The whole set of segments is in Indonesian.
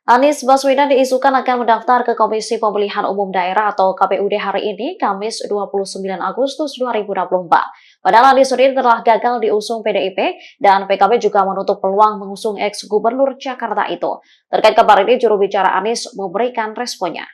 Anies Baswedan diisukan akan mendaftar ke Komisi Pemilihan Umum Daerah atau KPUD hari ini, Kamis 29 Agustus 2024. Padahal Anies sendiri telah gagal diusung PDIP dan PKB juga menutup peluang mengusung ex-gubernur Jakarta itu. Terkait kabar ini, juru bicara Anies memberikan responnya.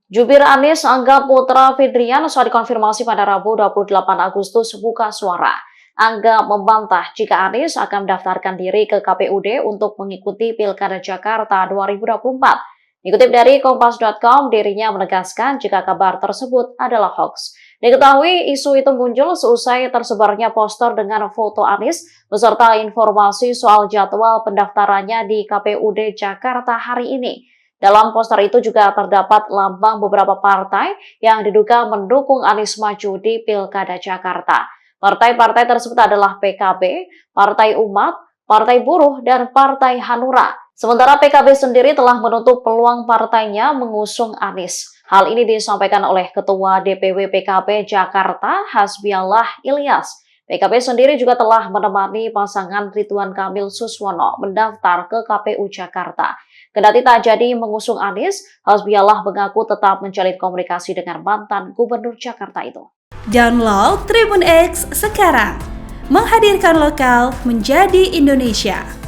Jubir Anies Angga Putra Fidrian saat dikonfirmasi pada Rabu 28 Agustus buka suara. Angga membantah jika Anies akan mendaftarkan diri ke KPUD untuk mengikuti Pilkada Jakarta 2024. Dikutip dari Kompas.com, dirinya menegaskan jika kabar tersebut adalah hoax. Diketahui isu itu muncul seusai tersebarnya poster dengan foto Anies beserta informasi soal jadwal pendaftarannya di KPUD Jakarta hari ini. Dalam poster itu juga terdapat lambang beberapa partai yang diduga mendukung Anies maju di Pilkada Jakarta. Partai-partai tersebut adalah PKB, Partai Umat, Partai Buruh, dan Partai Hanura. Sementara PKB sendiri telah menutup peluang partainya mengusung Anies. Hal ini disampaikan oleh Ketua DPW PKB Jakarta, Hasbiallah Ilyas. PKB sendiri juga telah menemani pasangan Ridwan Kamil Suswono mendaftar ke KPU Jakarta. Kendati tak jadi mengusung Anies, Hasbiallah mengaku tetap menjalin komunikasi dengan mantan Gubernur Jakarta itu. Download Tribun X sekarang, menghadirkan lokal menjadi Indonesia.